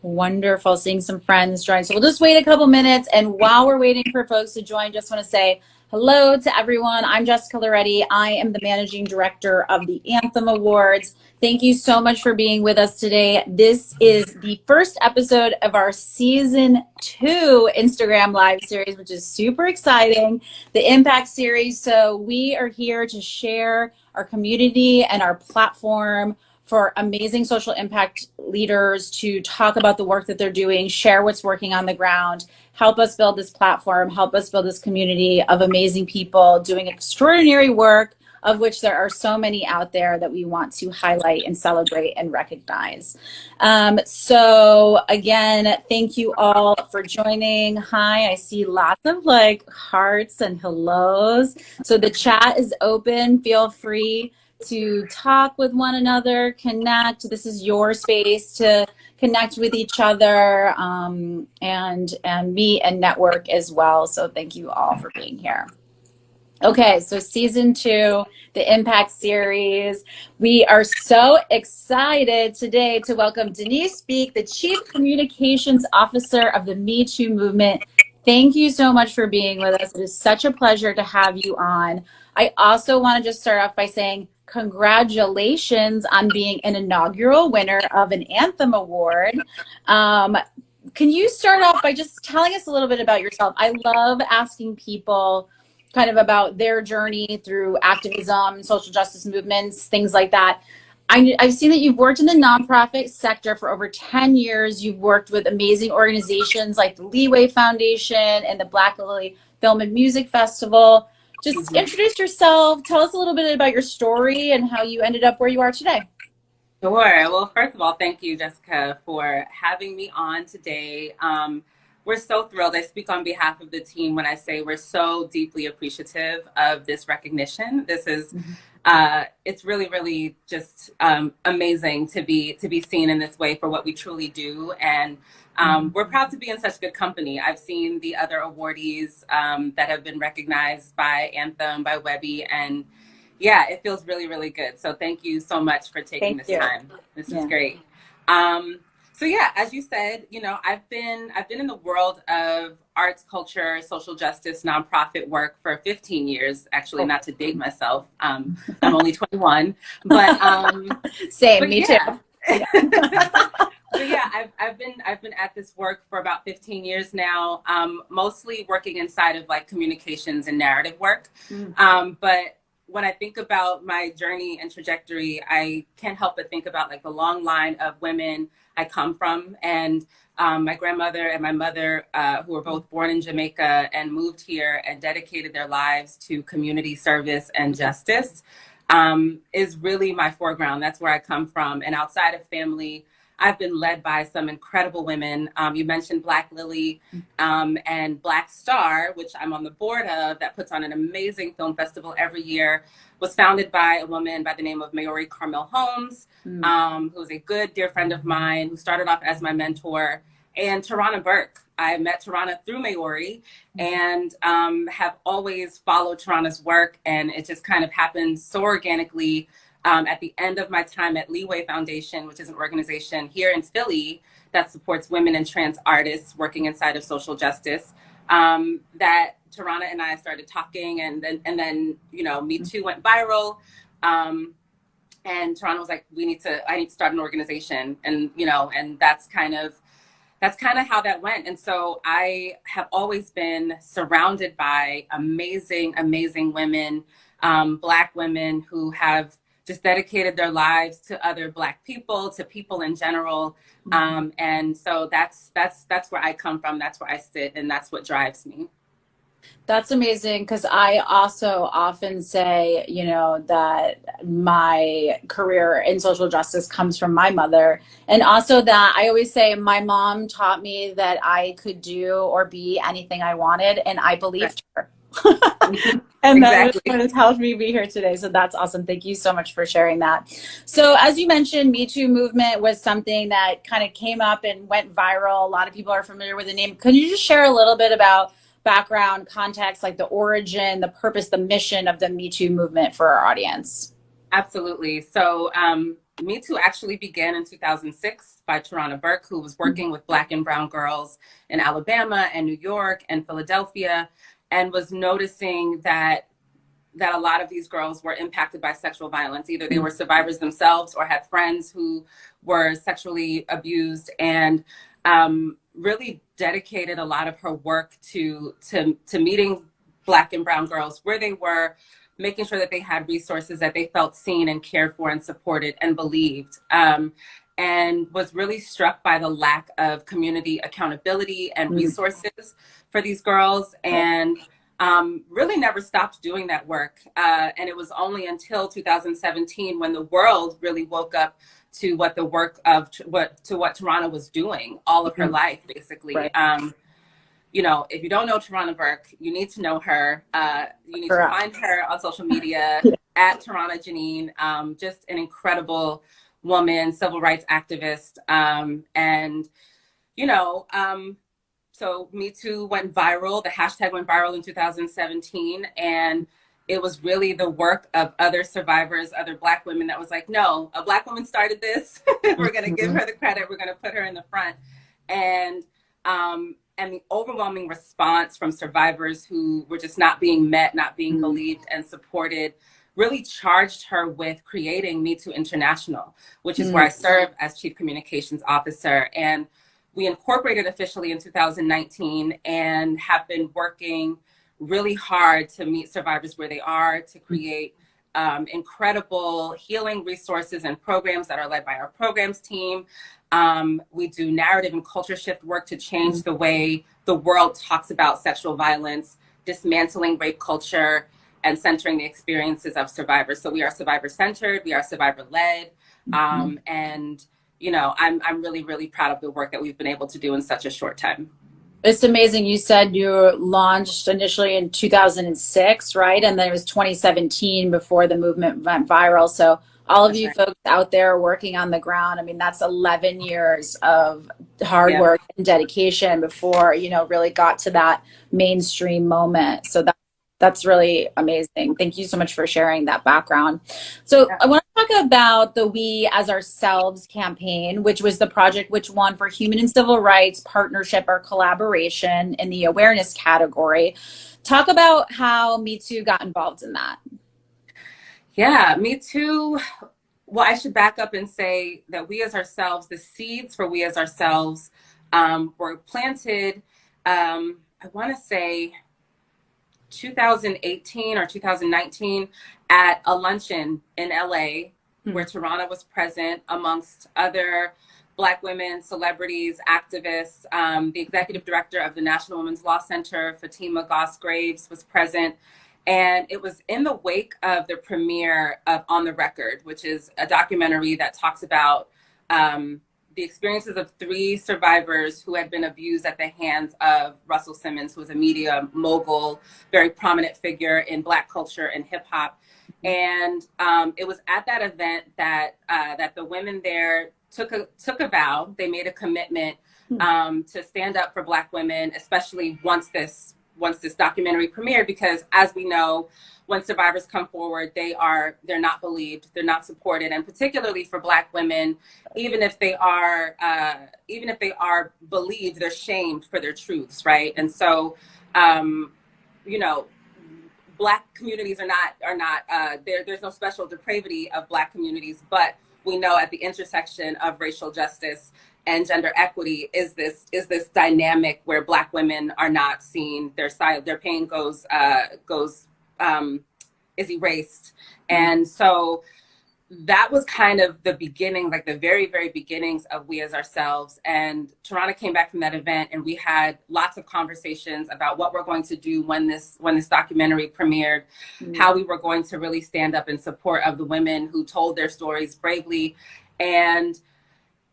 Wonderful. Seeing some friends join. So we'll just wait a couple minutes. And while we're waiting for folks to join, just want to say hello to everyone. I'm Jessica Lauretti. I am the managing director of the Anthem Awards. Thank you so much for being with us today. This is the first episode of our season 2 Instagram live series, which is super exciting, the Impact series. So we are here to share our community and our platform for amazing social impact leaders to talk about the work that they're doing, share what's working on the ground, help us build this platform, help us build this community of amazing people doing extraordinary work, of which there are so many out there that we want to highlight and celebrate and recognize. So again, thank you all for joining. Hi, I see lots of like hearts and hellos. So the chat is open. Feel free to talk with one another, connect. This is your space to connect with each other and meet and network as well. So thank you all for being here. Okay, so season 2, the Impact series. We are so excited today to welcome Denise Beek, the Chief Communications Officer of the Me Too movement. Thank you so much for being with us. It is such a pleasure to have you on. I also want to just start off by saying congratulations on being an inaugural winner of an Anthem Award. Can you start off by just telling us a little bit about yourself? I love asking people kind of about their journey through activism, social justice movements, things like that. I've seen that you've worked in the nonprofit sector for over 10 years. You've worked with amazing organizations like the Leeway Foundation and the Black Lily Film and Music Festival. Just introduce yourself. Tell us a little bit about your story and how you ended up where you are today. Sure. Well, first of all, thank you, Jessica, for having me on today. We're so thrilled. I speak on behalf of the team when I say we're so deeply appreciative of this recognition. This is, it's really, really just amazing to be seen in this way for what we truly do. And we're proud to be in such good company. I've seen the other awardees that have been recognized by Anthem, by Webby, and yeah, it feels really, really good. So thank you so much for taking this time. This is great. So yeah, as you said, you know, I've been in the world of arts, culture, social justice, nonprofit work for 15 years. Actually, not to date myself, I'm only 21, but same, but me yeah. too. So yeah, I've been at this work for about 15 years now, mostly working inside of like communications and narrative work, but when I think about my journey and trajectory, I can't help but think about like the long line of women I come from, and my grandmother and my mother, who were both born in Jamaica and moved here and dedicated their lives to community service and justice, is really my foreground. That's where I come from. And outside of family, I've been led by some incredible women. You mentioned Black Lily and Black Star, which I'm on the board of, that puts on an amazing film festival every year, was founded by a woman by the name of Maori Carmel Holmes, who's a good dear friend of mine, who started off as my mentor, and Tarana Burke. I met Tarana through Maori and have always followed Tarana's work, and it just kind of happened so organically. At the end of my time at Leeway Foundation, which is an organization here in Philly that supports women and trans artists working inside of social justice, that Tarana and I started talking, and then you know, Me Too went viral, and Tarana was like, I need to start an organization, and you know, and that's kind of how that went. And so I have always been surrounded by amazing women, Black women who have just dedicated their lives to other Black people, to people in general. And so that's where I come from. That's where I sit, and that's what drives me. That's amazing, because I also often say, you know, that my career in social justice comes from my mother. And also that I always say my mom taught me that I could do or be anything I wanted, and I believed her. And Exactly. that has helped me be here today. So that's awesome. Thank you so much for sharing that. So as you mentioned, Me Too movement was something that kind of came up and went viral. A lot of people are familiar with the name. Can you just share a little bit about background, context, like the origin, the purpose, the mission of the Me Too movement for our audience? Absolutely. So Me Too actually began in 2006 by Tarana Burke, who was working with Black and brown girls in Alabama and New York and Philadelphia, and was noticing that a lot of these girls were impacted by sexual violence. Either they were survivors themselves or had friends who were sexually abused, and really dedicated a lot of her work to meeting Black and brown girls where they were, making sure that they had resources, that they felt seen and cared for and supported and believed. And was really struck by the lack of community accountability and resources for these girls, and really never stopped doing that work. And it was only until 2017 when the world really woke up to what the work of what Tarana was doing all of her life, basically. Right. You know, if you don't know Tarana Burke, you need to know her. You need to find her on social media at Tarana Janine. Just an incredible woman, civil rights activist. And, you know, so Me Too went viral. The hashtag went viral in 2017. And it was really the work of other survivors, other Black women that was like, no, a Black woman started this. We're going to give her the credit. We're going to put her in the front. And the overwhelming response from survivors who were just not being met, not being believed and supported, really charged her with creating Me Too International, which is where I serve as Chief Communications Officer. And we incorporated officially in 2019 and have been working really hard to meet survivors where they are, to create incredible healing resources and programs that are led by our programs team. We do narrative and culture shift work to change the way the world talks about sexual violence, dismantling rape culture, and centering the experiences of survivors. So we are survivor-centered, we are survivor-led, and you know, I'm really, really proud of the work that we've been able to do in such a short time. It's amazing. You said you launched initially in 2006, right? And then it was 2017 before the movement went viral. So all of you folks out there working on the ground, I mean, that's 11 years of hard work and dedication before, you know, really got to that mainstream moment. So that's really amazing. Thank you so much for sharing that background. So I want to talk about the We As Ourselves campaign, which was the project which won for Human and Civil Rights Partnership or Collaboration in the awareness category. Talk about how Me Too got involved in that. Yeah, Me Too. Well, I should back up and say that We As Ourselves, the seeds for We As Ourselves were planted, I want to say 2018 or 2019 at a luncheon in LA where Tarana was present amongst other Black women, celebrities, activists. The executive director of the National Women's Law Center, Fatima Goss-Graves, was present. And it was in the wake of the premiere of On the Record, which is a documentary that talks about the experiences of 3 survivors who had been abused at the hands of Russell Simmons, who was a media mogul, very prominent figure in Black culture and hip hop. And it was at that event that that the women there took a vow. They made a commitment to stand up for Black women, especially once this documentary premiered, because as we know, when survivors come forward, they're not believed, they're not supported, and particularly for Black women, even if they are believed, they're shamed for their truths, right? And so, you know, Black communities are not there's no special depravity of Black communities, but we know at the intersection of racial justice and gender equity is this dynamic where Black women are not seen, their pain is erased. And so that was kind of the beginning, like the very, very beginnings of We As Ourselves. And Tarana came back from that event and we had lots of conversations about what we're going to do when this documentary premiered, how we were going to really stand up in support of the women who told their stories bravely. And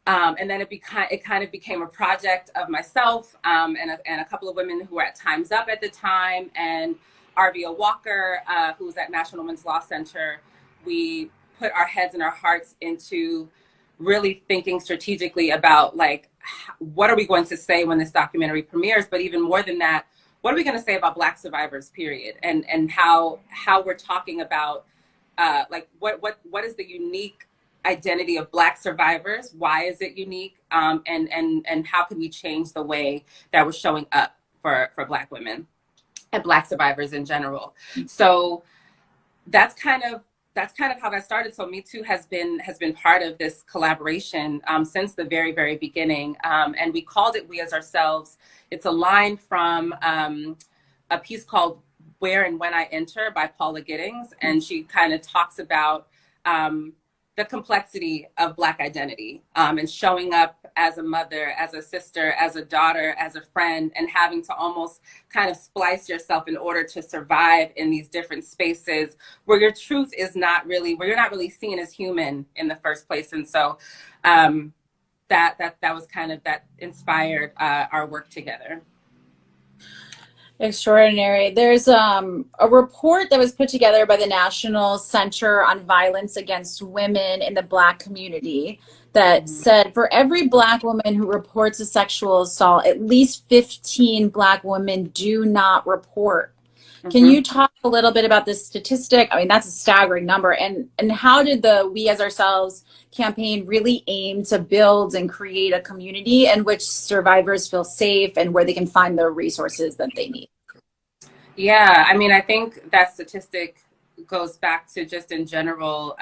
then it kind of became a project of myself and a couple of women who were at Time's Up at the time, and Arvia Walker, who was at National Women's Law Center. We put our heads and our hearts into really thinking strategically about, like, what are we going to say when this documentary premieres? But even more than that, what are we going to say about Black survivors, period? And how we're talking about, like, what is the unique identity of Black survivors. Why is it unique? And how can we change the way that we're showing up for Black women and Black survivors in general? So that's kind of how that started. So Me Too has been part of this collaboration since the very, very beginning. And we called it We As Ourselves. It's a line from a piece called Where and When I Enter by Paula Giddings. And she kind of talks about the complexity of Black identity and showing up as a mother, as a sister, as a daughter, as a friend, and having to almost kind of splice yourself in order to survive in these different spaces where your truth is not really, where you're not really seen as human in the first place. And so that was kind of, that inspired our work together. Extraordinary. There's a report that was put together by the National Center on Violence Against Women in the Black community that said for every Black woman who reports a sexual assault, at least 15 Black women do not report. Can you talk a little bit about this statistic? I mean, that's a staggering number. And how did the We As Ourselves campaign really aim to build and create a community in which survivors feel safe and where they can find the resources that they need? Yeah, I mean, I think that statistic goes back to just in general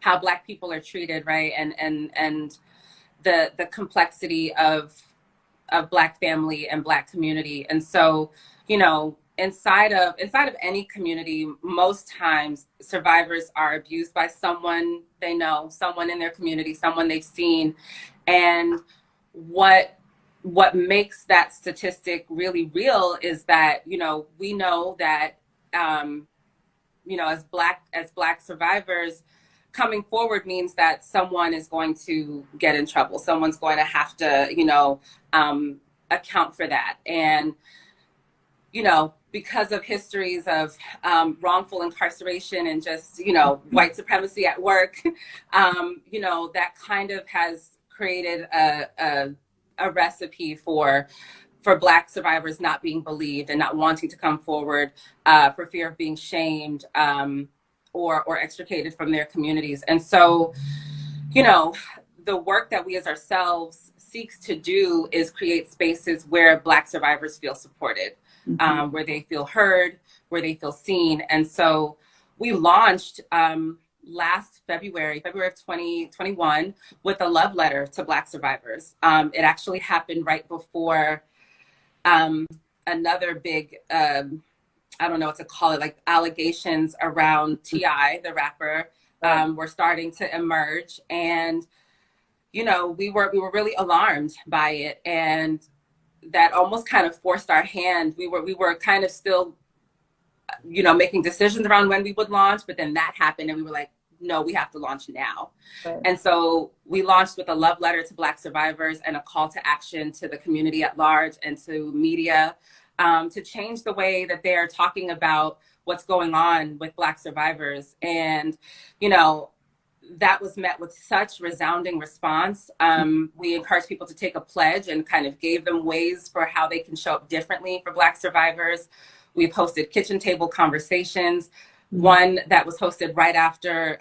how Black people are treated, right? And the complexity of Black family and Black community. And so, you know, inside of any community, most times survivors are abused by someone they know, someone in their community, someone they've seen. And what makes that statistic really real is that, you know, we know that, you know, as Black survivors, coming forward means that someone is going to get in trouble. Someone's going to have to, you know, account for that. And, you know, because of histories of wrongful incarceration and just, you know, white supremacy at work, you know, that kind of has created a recipe for Black survivors not being believed and not wanting to come forward for fear of being shamed or extricated from their communities. And so, you know, the work that We As Ourselves seeks to do is create spaces where Black survivors feel supported, where they feel heard, where they feel seen. And so we launched last February of 2021 with a love letter to Black survivors. It actually happened right before another big, I don't know what to call it, like allegations around T.I., the rapper, were starting to emerge. And, you know, we were really alarmed by it. And that almost kind of forced our hand. We were kind of still, you know, making decisions around when we would launch, but then that happened and we were like, no, we have to launch now. Right. And so we launched with a love letter to Black survivors and a call to action to the community at large and to media to change the way that they're talking about what's going on with Black survivors. And, you know, that was met with such resounding response. We encouraged people to take a pledge and kind of gave them ways for how they can show up differently for Black survivors. We've hosted kitchen table conversations, one that was hosted right after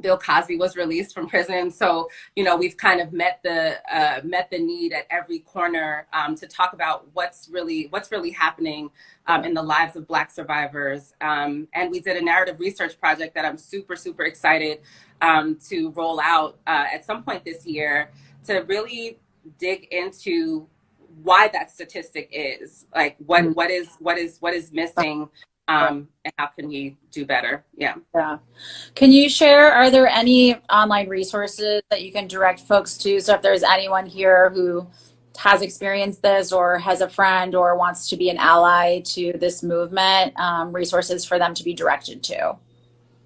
Bill Cosby was released from prison. So, you know, we've kind of met the need at every corner to talk about what's really happening in the lives of Black survivors. And we did a narrative research project that I'm super, super excited to roll out at some point this year to really dig into why that statistic is, like what is missing. And how can we do better? Yeah. Can you share, are there any online resources that you can direct folks to? So if there's anyone here who has experienced this or has a friend or wants to be an ally to this movement, resources for them to be directed to?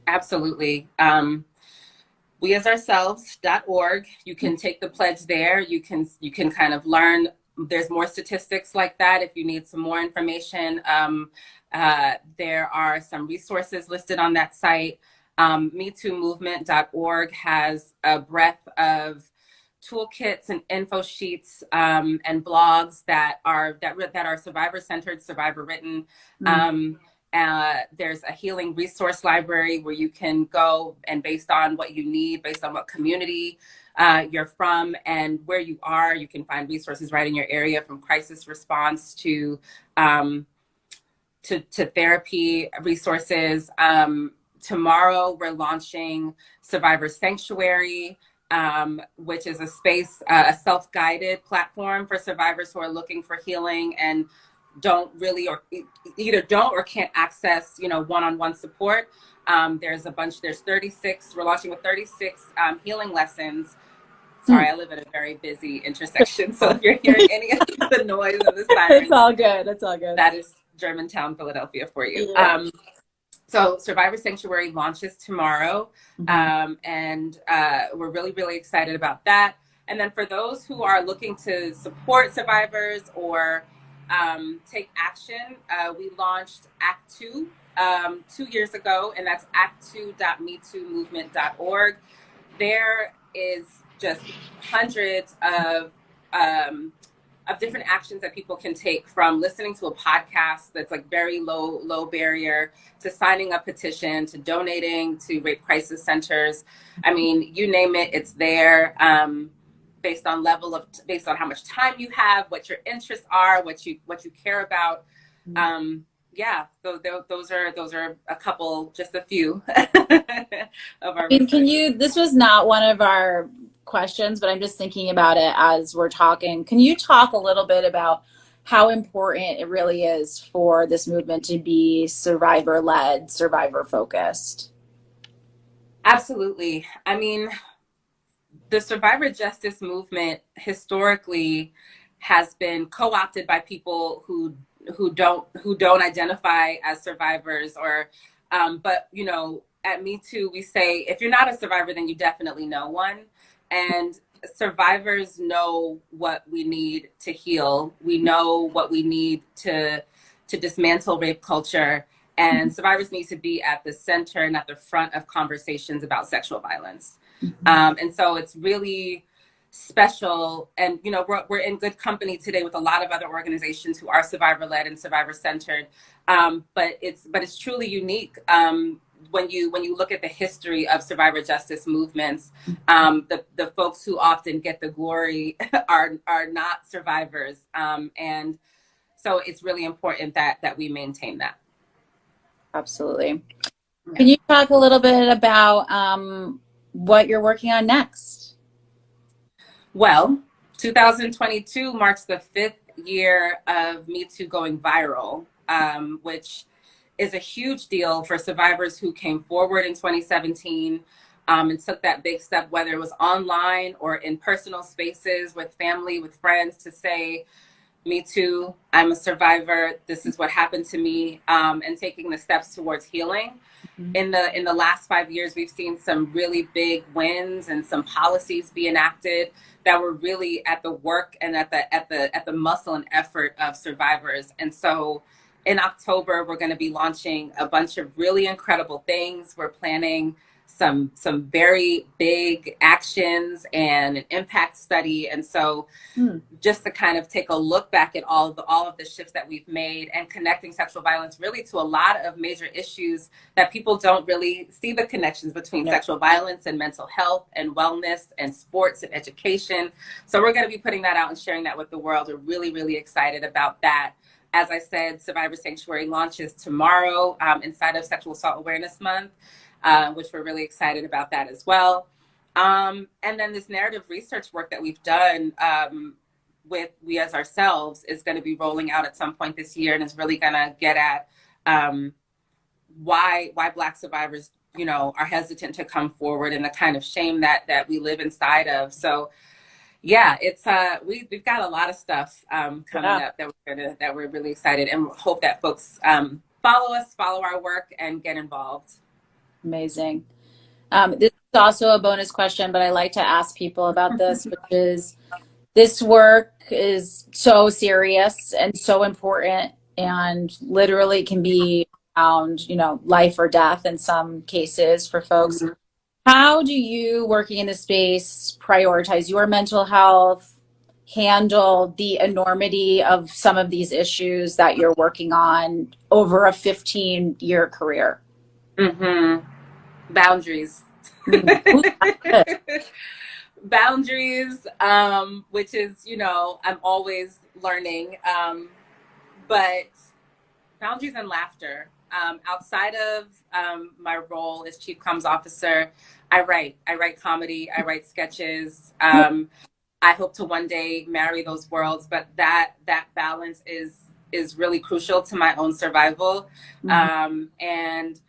Absolutely. weasourselves.org. You can take the pledge there. You can kind of learn. There's more statistics like that if you need some more information. There are some resources listed on that site. MeTooMovement.org has a breadth of toolkits and info sheets and blogs that are survivor-centered, survivor-written. There's a healing resource library where you can go, and based on what you need, based on what community you're from and where you are, you can find resources right in your area, from crisis response to therapy resources. Tomorrow we're launching Survivor Sanctuary, which is a space, a self-guided platform for survivors who are looking for healing and don't really, or either don't or can't access, one-on-one support. There's 36, we're launching with 36 healing lessons. Sorry, I live at a very busy intersection, so if you're hearing any of the noise of the sirens, it's all good. It's all good. that is Germantown, Philadelphia for you. Yeah. So Survivor Sanctuary launches tomorrow, and we're really, really excited about that. And then for those who are looking to support survivors or take action, we launched Act 2 2 years ago, and that's act2.metoomovement.org. There is just hundreds of different actions that people can take, from listening to a podcast that's like very low barrier, to signing a petition, to donating to rape crisis centers. I mean, you name it, it's there. Based on how much time you have, what your interests are, what you care about. Yeah, so those are a couple, just a few of our. This was not one of our questions, but I'm just thinking about it as we're talking. Can you talk a little bit about how important it really is for this movement to be survivor-led, survivor-focused? Absolutely. I mean, the survivor justice movement historically has been co-opted by people who don't identify as survivors, or but at Me Too we say, if you're not a survivor, then you definitely know one. And survivors know what we need to heal. We know what we need to dismantle rape culture, and survivors need to be at the center and at the front of conversations about sexual violence. And so it's really special, and we're in good company today with a lot of other organizations who are survivor-led and survivor-centered, but it's truly unique. When you look at the history of survivor justice movements, the folks who often get the glory are not survivors, and so it's really important that we maintain that. Absolutely. Can you talk a little bit about what you're working on next? Well, 2022 marks the 5th year of Me Too going viral, which is a huge deal for survivors who came forward in 2017 and took that big step, whether it was online or in personal spaces with family, with friends, to say, me too, I'm a survivor, this is what happened to me, and taking the steps towards healing. In the last 5 years, we've seen some really big wins and some policies be enacted that were really at the work and at the muscle and effort of survivors. And so in October, we're going to be launching a bunch of really incredible things. We're planning some very big actions and an impact study. And so just to kind of take a look back at all of the shifts that we've made, and connecting sexual violence really to a lot of major issues that people don't really see the connections between sexual violence and mental health and wellness and sports and education. So we're going to be putting that out and sharing that with the world. We're really, really excited about that. As I said, Survivor Sanctuary launches tomorrow inside of Sexual Assault Awareness Month, which we're really excited about that as well. And then this narrative research work that we've done with We As Ourselves is going to be rolling out at some point this year, and is really going to get at why Black survivors, are hesitant to come forward, and the kind of shame that we live inside of. So yeah, it's we've got a lot of stuff coming up that we're really excited, and hope that folks follow our work and get involved. Amazing. This is also a bonus question, but I like to ask people about this, which is, this work is so serious and so important, and literally can be around, life or death in some cases for folks. How do you, working in this space, prioritize your mental health, handle the enormity of some of these issues that you're working on over a 15-year career? Boundaries. Ooh, Boundaries, which is, you know, I'm always learning, but boundaries and laughter. Outside of my role as Chief Comms Officer, I write comedy, I write sketches. I hope to one day marry those worlds, but that balance is really crucial to my own survival. And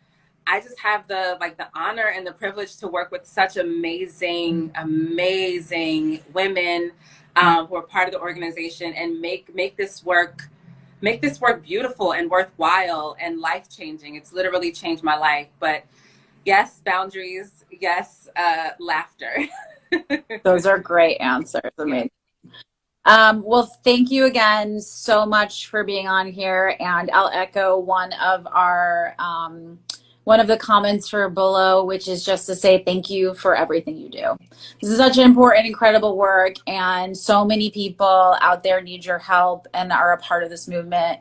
I just have the honor and the privilege to work with such amazing women who are part of the organization and make this work beautiful and worthwhile and life-changing. It's literally changed my life. But yes, boundaries. Yes, laughter. those are great answers. Amazing. Well, thank you again so much for being on here. And I'll echo one of the comments for below, which is just to say thank you for everything you do. This is such an important, incredible work, and so many people out there need your help and are a part of this movement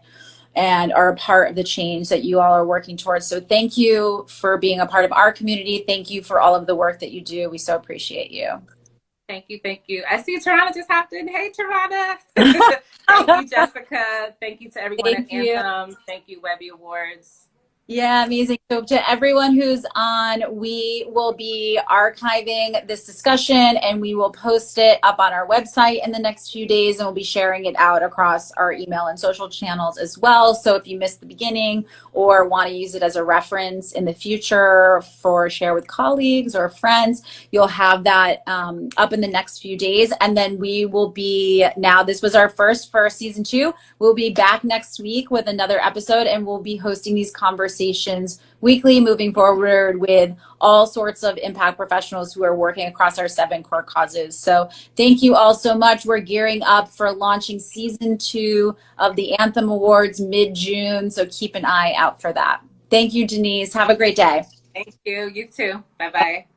and are a part of the change that you all are working towards. So thank you for being a part of our community. Thank you for all of the work that you do. We so appreciate you. Thank you. Thank you. I see Tarana just hopped in. Hey, Tarana. Thank you, Jessica. Thank you to everyone at Anthem. Thank you, Webby Awards. Yeah, amazing. So to everyone who's on, we will be archiving this discussion and we will post it up on our website in the next few days, and we'll be sharing it out across our email and social channels as well. So if you missed the beginning or want to use it as a reference in the future for share with colleagues or friends, you'll have that up in the next few days. And then we will be, now this was our first for season 2. We'll be back next week with another episode, and we'll be hosting these conversations weekly moving forward with all sorts of impact professionals who are working across our 7 core causes. So thank you all so much. We're gearing up for launching season 2 of the Anthem Awards mid-June, so keep an eye out for that. Thank you, Denise. Have a great day. Thank you. You too. Bye-bye.